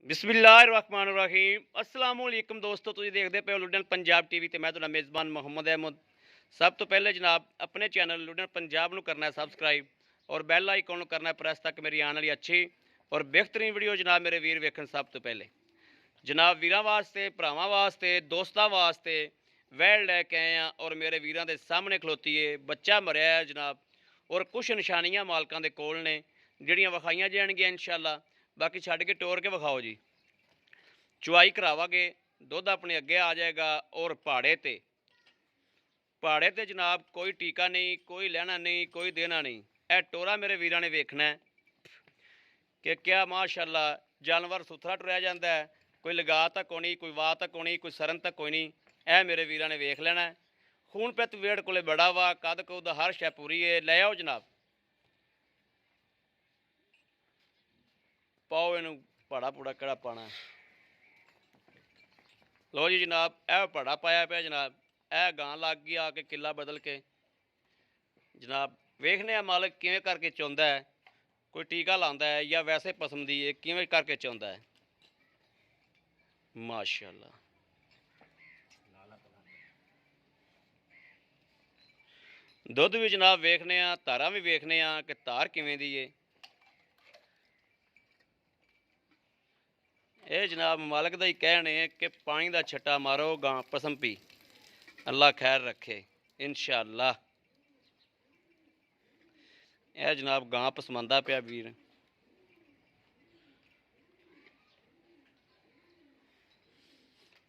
बिस्मिल्लाहिर्रहमानिर्रहीम अस्सलाम वालेकुम दोस्तों, तुसीं देखदे पे हो लुडन पंजाब टीवी ते मैं तुहाडा मेज़बान मोहम्मद अहमद। सब तो पहले जनाब अपने चैनल लुडन पंजाब नूं करना है सबसक्राइब और बैल आइकन नूं करना है प्रेस ताकि मेरी आने वाली अच्छी और बेहतरीन वीडियो जनाब मेरे वीर वेखण। सब तो पहले जनाब वीरां वास्ते, भरावां वास्ते, दोस्तां वास्ते वैल लैके आए हैं और मेरे वीरां दे सामने खलोती है। बच्चा मरिया है जनाब और कुछ निशानियां मालकां दे कोल ने जिहड़ियां विखाइयां जाणगियां इंशाअल्लाह। बाकी छड्ड के टोर के विखाओ जी। चुआई करावांगे, दुध अपने अगे आ जाएगा और पहाड़े ते जनाब कोई टीका नहीं, कोई लेना नहीं, कोई देना नहीं। यह टोरा मेरे वीरां ने वेखना है कि क्या माशाअल्लाह जानवर सुथरा टुरया जाता है, कोई लगा तक कोनी, कोई वाह तक कोनी, कोई सरन तक कोई नहीं। यह मेरे वीरां ने वेख लेना है। खून पित वेड़ कोले बड़ा वा, कद कुद हर शै पूरी है। ले आओ जनाब, पाओ इनू भाड़ा भूड़ा केड़ा पाना है। लो जी जनाब, यह भाड़ा पाया पे जनाब, यह गां लग गई आके किला बदल के जनाब। वेखने मालिक किवें करके चुनदा है, कोई टीका लांदा है या वैसे पसम दी है, किवें करके चुनदा है। माशाअल्लाह दुध भी जनाब वेखने, धारा भी वेखने कि धार किवें दी है। यह जनाब मालिक का ही कहने कि पानी का छट्टा मारो, गां पसम पी, अल्लाह खैर रखे इंशाअल्लाह। यह जनाब गां पसमांदा पिया वीर।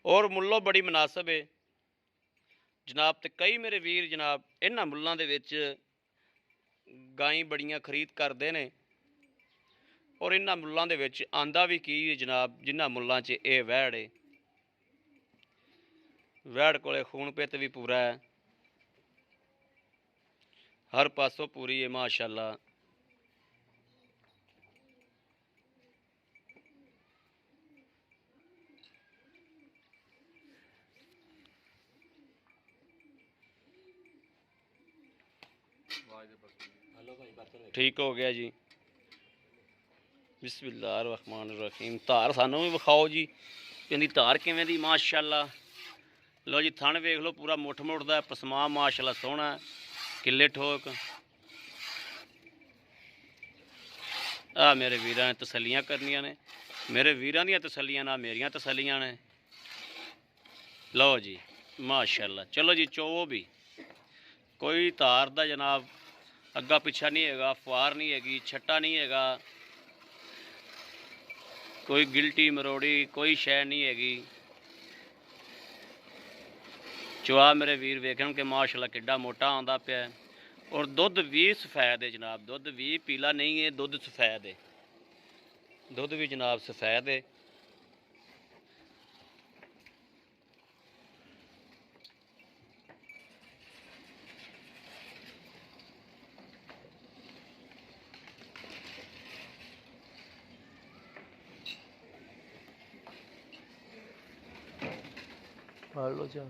और मुल्लों बड़ी मुनासब है जनाब। तो कई मेरे वीर जनाब इन्हां मुल्लां दे विच गाई बड़ियां खरीद करते हैं और इन्हां मुल्लां दे विच आंदा भी की जनाब, जिन्हां मुल्लां च ये वैड़ है। वैड़ कोले खून पित भी पूरा है, हर पासों पूरी है माशाअल्लाह। ठीक हो गया जी। बिस्मिल्लाहिर्रहमानिर्रहीम। धार सानू भी विखाओ जी, इहदी धार किवें दी माशाअल्लाह। लो जी थन वेख लो, पूरा मुठ मुठ दा पसमा माशाअल्लाह सोहना, किले ठोक। आ मेरे वीरां ने तसल्लियां करनियां ने, मेरे वीरां दियां तसल्लियां ना मेरियां तसल्लियां ने। लो जी माशाअल्लाह, चलो जी चोवो भी। कोई धार दा जनाब अग्गा पिछा नहीं हैगा, फुआर नहीं हैगी, छट्टा नहीं हैगा, कोई गिल्टी मरोड़ी कोई शै नहीं हैगी। चुआ मेरे वीर वेखन के माशाअल्लाह किड्डा मोटा आंदा पिया और दुध भी सफैद है जनाब। दुध भी पीला नहीं है, दुध सफैद है। दुध भी जनाब सफैद है। पढ़ लो जा।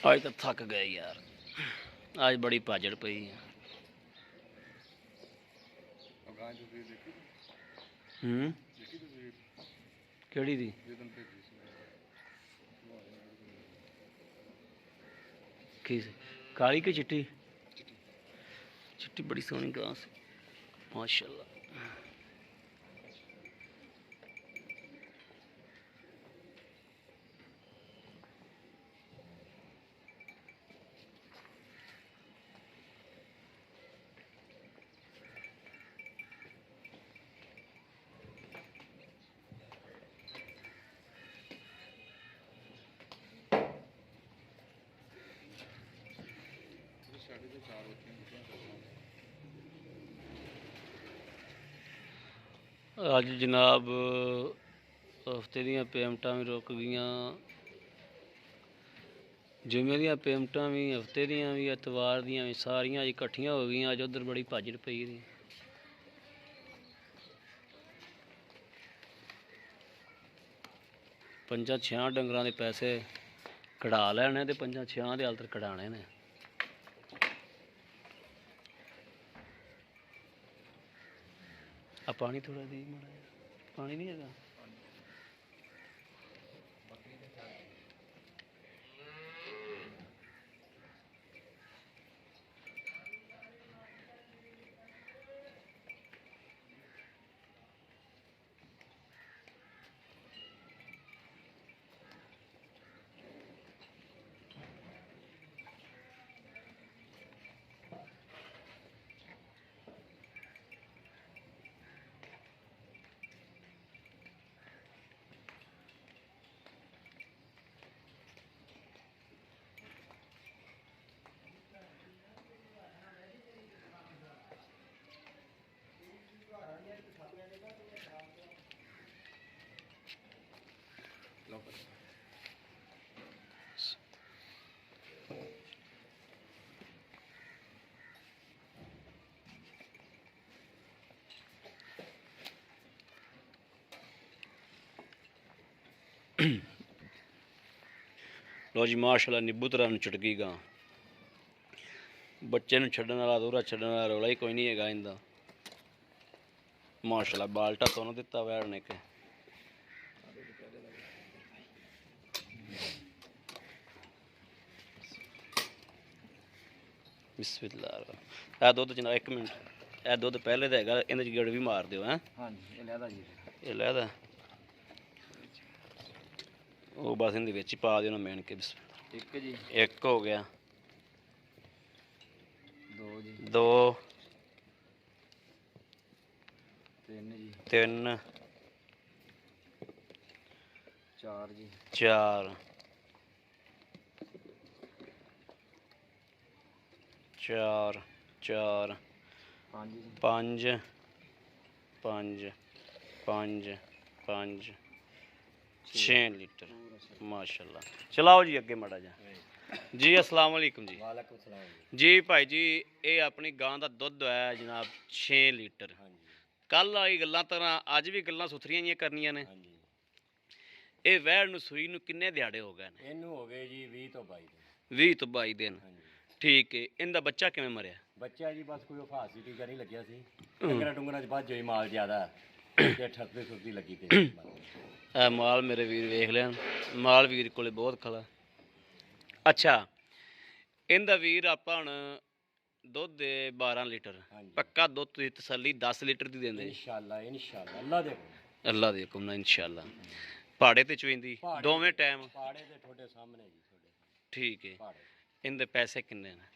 आज तो थक गए यार, आज बड़ी भाजड़ पई है। केड़ी दी काली की चिट्टी? चिट्टी बड़ी सोहनी घास माशाअल्लाह। अज जनाब हफ्ते दियां पेमेंटां भी रुक गईयां ਜੁਮੇ ਦੀਆਂ ਪੇਮੈਂਟਾਂ ਵੀ ਹਫਤੇ ਦੀਆਂ ਵੀ ਐਤਵਾਰ ਦੀਆਂ ਵੀ ਸਾਰੀਆਂ ਅੱਜ ਇਕੱਠੀਆਂ ਹੋ ਗਈਆਂ। ਅੱਜ ਉੱਧਰ ਬੜੀ ਭੱਜ ਪਈ ਦੀ। ਪੰਜਾਂ ਛਿਆਂ ਡੰਗਰਾਂ ਦੇ ਪੈਸੇ ਕਢਾ ਲੈਣੇ ਤੇ ਪੰਜਾਂ ਛਿਆਂ ਦੇ ਹਾਲ ਤੱਕ ਕਢਾਣੇ ਨੇ। ਆ ਪਾਣੀ ਥੋੜਾ ਦੇ ਮਾੜਾ ਜਿਹਾ। ਪਾਣੀ ਨਹੀਂ ਹੈਗਾ। ਲੋ ਜੀ ਮਾਸ਼ਾਅੱਲਾ ਨਿੱਬੂ ਤਰ੍ਹਾਂ ਨੂੰ ਛੁੱਟ ਗਈ ਗਾਂ। ਬੱਚੇ ਨੂੰ ਛੱਡਣ ਵਾਲਾ ਦੋਹਰਾ ਛੱਡਣ ਵਾਲਾ ਰੌਲਾ ਹੀ ਕੋਈ ਨਹੀਂ ਹੈਗਾ ਇਹਦਾ। ਮਾਸ਼ਾਅੱਲਾ ਬਾਲਟਾ ਤੁਹਾਨੂੰ ਦਿੱਤਾ ਵੈੜ ਨੇ ਕਿ ਬਿਸਮਿਲ੍ਲਾਹ। ਇਹ ਦੁੱਧ ਜਨਾਬ 1 ਮਿੰਟ, ਇਹ ਦੁੱਧ ਪਹਿਲੇ ਦਾ ਹੈਗਾ। ਇਹਦੇ 'ਚ ਗੇੜ ਵੀ ਮਾਰ ਦਿਓ। ਹੈਂ ਹਾਂਜੀ ਇਹ ਲੈਦਾ ਜੀ, ਇਹ ਲੈਦਾ ਉਹ ਬਸ ਇਹਦੇ ਵਿੱਚ ਹੀ ਪਾ ਦਿਓ ਨਾ ਮੇਨ ਕੇ। ਇੱਕ ਜੀ, 1 ਹੋ ਗਿਆ, 2 ਜੀ, 2 3 ਜੀ, 3 4 ਜੀ, 4 4 4 5 ਜੀ, 5 5 5 5 6 ਲੀਟਰ। ਮਾਸ਼ਾਅੱਲਾ। ਚਲਾਓ ਜੀ ਅੱਗੇ ਮਾੜਾ ਜਾ ਜੀ। अस्सलाम वालेकुम जी। ਵਾਲੇਕੁਮ ਸਲਾਮ ਜੀ। ਜੀ ਭਾਈ ਜੀ ਇਹ ਆਪਣੀ ਗਾਂ ਦਾ ਦੁੱਧ ਹੈ ਜਨਾਬ 6 ਲੀਟਰ। ਹਾਂਜੀ ਕੱਲ ਵਾਲੀ ਗੱਲਾਂ ਤਰ੍ਹਾਂ ਅੱਜ ਵੀ ਗੱਲਾਂ ਸੁਥਰੀਆਂ ਜਿਹੀਆਂ ਕਰਨੀਆਂ ਨੇ। ਹਾਂਜੀ, ਇਹ ਵੈੜ ਨੂੰ ਸੂਈ ਨੂੰ ਕਿੰਨੇ ਦਿਹਾੜੇ ਹੋ ਗਏ ਨੇ? ਇਹਨੂੰ ਹੋ ਗਏ ਜੀ 20 ਤੋਂ 22 ਦਿਨ। 20 ਤੋਂ 22 ਦਿਨ। ਹਾਂਜੀ, ਠੀਕ ਹੈ। ਇਹਦਾ ਬੱਚਾ ਕਿਵੇਂ ਮਰਿਆ? ਬੱਚਾ ਜੀ ਬਸ ਕੋਈ ਫਾਸੀ ਟੀਕਾ ਨਹੀਂ ਲੱਗਿਆ ਸੀ। ਡੰਗਰਾਂ ਡੁੰਗਰਾਂ 'ਚ ਵੱਧ ਹੋਈ ਮਾਲ ਜ਼ਿਆਦਾ ਤੇ ਠੱਪੇ ਸੁਰਦੀ ਲੱਗੀ ਤੇ ਇਹ ਮਾਲ ਮੇਰੇ ਵੀਰ ਵੇਖ ਲੈਣ। ਮਾਲ ਵੀਰ ਕੋਲੇ ਬਹੁਤ ਖਲਾ। ਅੱਛਾ ਇਹਦਾ ਵੀਰ ਆਪਾਂ ਹੁਣ ਦੁੱਧ ਦੇ 12 ਲੀਟਰ ਹਾਂਜੀ, ਪੱਕਾ ਦੁੱਧ ਦੀ ਤਸੱਲੀ 10 ਲੀਟਰ ਦੀ ਦਿੰਦੇ। ਇਨਸ਼ਾਅੱਲਾ ਇਨਸ਼ਾਅੱਲਾ ਅੱਲਾ ਦੇ ਹੁਕਮ। ਅੱਲਾ ਦੇ ਹੁਕਮ ਨਾਲ ਇਨਸ਼ਾਅੱਲਾ। ਪਹਾੜੇ ਤੇ ਚੁੰਦੀ ਪਹਾੜੇ ਦੋਵੇਂ ਟਾਈਮ। ਪਾੜੇ ਤੇ ਤੁਹਾਡੇ ਸਾਹਮਣੇ ਜੀ ਤੁਹਾਡੇ ਠੀਕ ਹੈ। ਪਹਾੜੇ ਇਹਦੇ ਪੈਸੇ ਕਿੰਨੇ ਨੇ?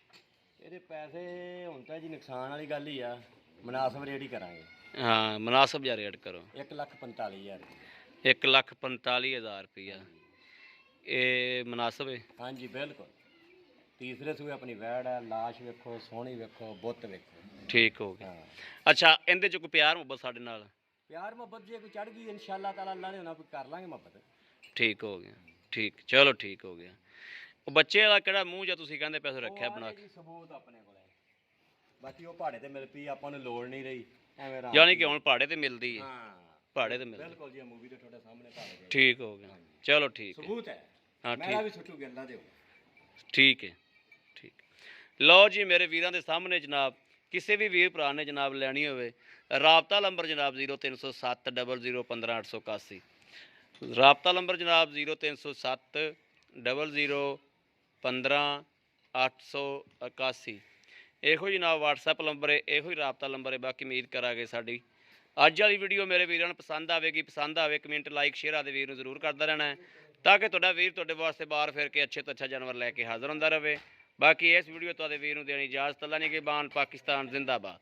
ਇਹਦੇ ਪੈਸੇ ਹੁਣ ਤਾਂ ਜੀ ਨੁਕਸਾਨ ਵਾਲੀ ਗੱਲ ਹੀ ਆ, ਮੁਨਾਸਬ ਰੇਟ ਹੀ ਕਰਾਂਗੇ। ਹਾਂ ਮੁਨਾਸਬ ਜਿਹਾ ਰੇਟ ਕਰੋ। 1,45,000 ਰੁਪਏ। 1,45,000 ਰੁਪਈਆ ਇਹ ਮੁਨਾਸਬ ਹੈ? ਹਾਂਜੀ ਬਿਲਕੁਲ। ਤੀਸਰੇ ਸੂਏ ਆਪਣੀ ਵੈੜ ਹੈ, ਲਾਸ਼ ਵੇਖੋ, ਸੋਹਣੀ ਵੇਖੋ, ਬੁੱਤ ਵੇਖੋ। ਠੀਕ ਹੋ ਗਿਆ। ਹਾਂ ਅੱਛਾ ਇਹਦੇ ਚ ਕੋਈ ਪਿਆਰ ਮੁਹੱਬਤ ਸਾਡੇ ਨਾਲ? ਪਿਆਰ ਮੁਹੱਬਤ ਜੇ ਕੋਈ ਚੜ ਗਈ ਇਨਸ਼ਾਅੱਲਾ ਤਾਲਾ ਅੱਲਾ ਨੇ ਉਹਨਾਂ ਕਰ ਲਾਂਗੇ ਮੁਹੱਬਤ। ਠੀਕ ਹੋ ਗਿਆ। ਠੀਕ ਚਲੋ ਠੀਕ ਹੋ ਗਿਆ। ਉਹ ਬੱਚੇ ਵਾਲਾ ਕਿਹੜਾ ਮੂੰਹ ਜਾਂ ਤੁਸੀਂ ਕਹਿੰਦੇ ਪੈਸੇ ਰੱਖਿਆ ਬਣਾ ਕੇ? ਜੀ ਸਬੂਤ ਆਪਣੇ ਕੋਲ ਹੈ। ਬਾਕੀ ਉਹ ਪਹਾੜੇ ਤੇ ਮਿਲ ਪਈ, ਆਪਾਂ ਨੂੰ ਲੋੜ ਨਹੀਂ ਰਹੀ ਐਵੇਂ ਰਾਮ। ਯਾਨੀ ਕਿ ਹੁਣ ਪਹਾੜੇ ਤੇ ਮਿਲਦੀ ਹੈ? ਹਾਂ ਪਹਾੜੇ ਤੇ ਮਿਲਦੀ। ਬਿਲਕੁਲ ਜੀ, ਮੂਵੀ ਤੇ ਤੁਹਾਡੇ ਸਾਹਮਣੇ ਪਹਾੜੇ ਤੇ ਠੀਕ ਹੋ ਗਿਆ। ਚਲੋ ਠੀਕ ਹੈ। ਸਬੂਤ ਹੈ। ਹਾਂ ਮੇਰਾ ਵੀ ਸੁੱਟੂ ਗੱਲਾਂ ਦਿਓ। ਠੀਕ ਹੈ। ਠੀਕ ਲਓ ਜੀ ਮੇਰੇ ਵੀਰਾਂ ਦੇ ਸਾਹਮਣੇ ਜਨਾਬ ਕਿਸੇ ਵੀ ਵੀਰ ਭਰਾ ਨੇ ਜਨਾਬ ਲੈਣੀ ਹੋਵੇ ਰਾਬਤਾ ਨੰਬਰ ਜਨਾਬ 0307 00 15 881। ਰਾਬਤਾ ਨੰਬਰ ਜਨਾਬ 0307 00 15 881। ਇਹੋ ਜਨਾਬ WhatsApp ਨੰਬਰ ਹੈ, ਇਹੋ ਹੀ ਰਾਬਤਾ ਨੰਬਰ ਹੈ। ਬਾਕੀ ਉਮੀਦ ਕਰਾਂਗੇ ਸਾਡੀ ਅੱਜ ਵਾਲੀ ਵੀਡੀਓ ਮੇਰੇ ਵੀਰਾਂ ਨੂੰ ਪਸੰਦ ਆਵੇਗੀ। ਪਸੰਦ ਆਵੇ ਕਮੈਂਟ ਲਾਈਕ ਸ਼ੇਅਰ ਆਦੇ ਵੀਰ ਨੂੰ ਜ਼ਰੂਰ ਕਰਦਾ ਰਹਿਣਾ ਹੈ ਤਾਂ ਕਿ ਤੁਹਾਡਾ ਵੀਰ ਤੁਹਾਡੇ ਵਾਸਤੇ ਬਾਹਰ ਫਿਰ ਕੇ ਅੱਛੇ ਤੋਂ ਅੱਛਾ ਜਾਨਵਰ ਲੈ ਕੇ ਹਾਜ਼ਰ ਹੁੰਦਾ ਰਹੇ। ਬਾਕੀ ਇਸ ਵੀਡੀਓ ਤੁਹਾਡੇ ਵੀਰ ਨੂੰ ਦੇਣੀ ਇਜਾਜ਼ਤ। ਅੱਲਾ ਨਿਗਹਿਬਾਨ। ਪਾਕਿਸਤਾਨ ਜ਼ਿੰਦਾਬਾਦ।